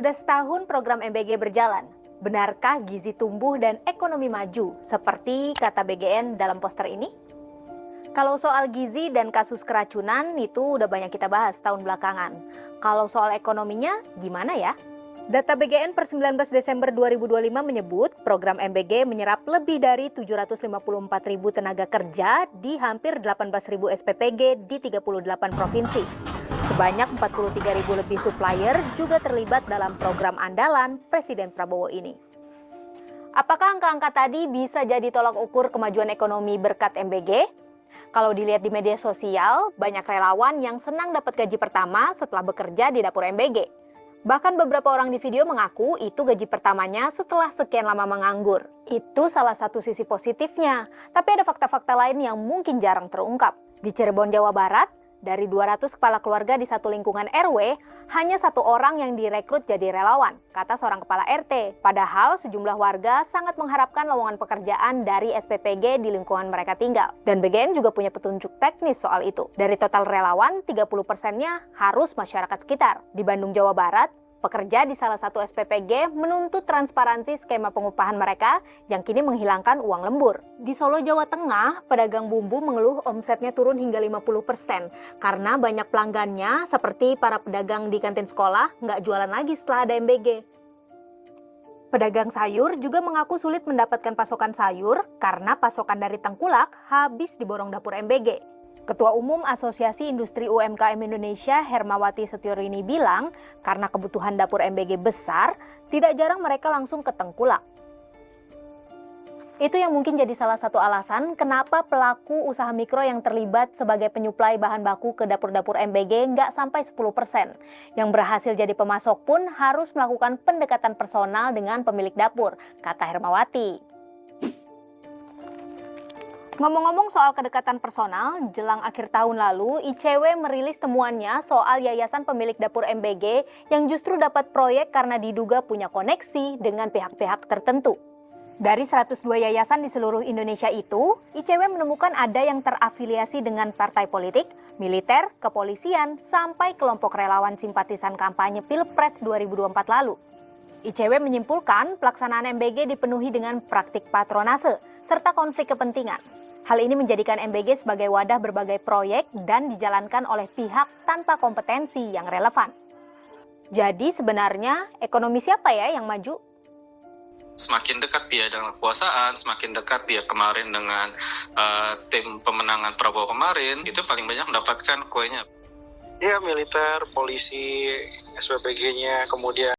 Sudah setahun program MBG berjalan. Benarkah gizi tumbuh dan ekonomi maju, seperti kata BGN dalam poster ini? Kalau soal gizi dan kasus keracunan, itu udah banyak kita bahas tahun belakangan. Kalau soal ekonominya, gimana ya? Data BGN per 19 Desember 2025 menyebut program MBG menyerap lebih dari 754.000 tenaga kerja di hampir 18.000 SPPG di 38 provinsi. Sebanyak 43.000 lebih supplier juga terlibat dalam program andalan Presiden Prabowo ini. Apakah angka-angka tadi bisa jadi tolak ukur kemajuan ekonomi berkat MBG? Kalau dilihat di media sosial, banyak relawan yang senang dapat gaji pertama setelah bekerja di dapur MBG. Bahkan beberapa orang di video mengaku itu gaji pertamanya setelah sekian lama menganggur. Itu salah satu sisi positifnya, tapi ada fakta-fakta lain yang mungkin jarang terungkap. Di Cirebon, Jawa Barat, dari 200 kepala keluarga di satu lingkungan RW, hanya satu orang yang direkrut jadi relawan, kata seorang kepala RT. Padahal sejumlah warga sangat mengharapkan lowongan pekerjaan dari SPPG di lingkungan mereka tinggal. Dan BGN juga punya petunjuk teknis soal itu. Dari total relawan, 30%-nya harus masyarakat sekitar. Di Bandung, Jawa Barat, pekerja di salah satu SPPG menuntut transparansi skema pengupahan mereka yang kini menghilangkan uang lembur. Di Solo, Jawa Tengah, pedagang bumbu mengeluh omsetnya turun hingga 50% karena banyak pelanggannya seperti para pedagang di kantin sekolah nggak jualan lagi setelah ada MBG. Pedagang sayur juga mengaku sulit mendapatkan pasokan sayur karena pasokan dari Tengkulak habis diborong dapur MBG. Ketua Umum Asosiasi Industri UMKM Indonesia Hermawati Setiorini bilang, karena kebutuhan dapur MBG besar, tidak jarang mereka langsung ke Tengkulak. Itu yang mungkin jadi salah satu alasan kenapa pelaku usaha mikro yang terlibat sebagai penyuplai bahan baku ke dapur-dapur MBG nggak sampai 10%. Yang berhasil jadi pemasok pun harus melakukan pendekatan personal dengan pemilik dapur, kata Hermawati. Ngomong-ngomong soal kedekatan personal, jelang akhir tahun lalu, ICW merilis temuannya soal yayasan pemilik dapur MBG yang justru dapat proyek karena diduga punya koneksi dengan pihak-pihak tertentu. Dari 102 yayasan di seluruh Indonesia itu, ICW menemukan ada yang terafiliasi dengan partai politik, militer, kepolisian, sampai kelompok relawan simpatisan kampanye Pilpres 2024 lalu. ICW menyimpulkan pelaksanaan MBG dipenuhi dengan praktik patronase serta konflik kepentingan. Hal ini menjadikan MBG sebagai wadah berbagai proyek dan dijalankan oleh pihak tanpa kompetensi yang relevan. Jadi sebenarnya ekonomi siapa ya yang maju? Semakin dekat dia dengan kekuasaan, semakin dekat dia kemarin dengan tim pemenangan Prabowo kemarin, itu paling banyak mendapatkan kuenya. Ya, militer, polisi, SPPG-nya, kemudian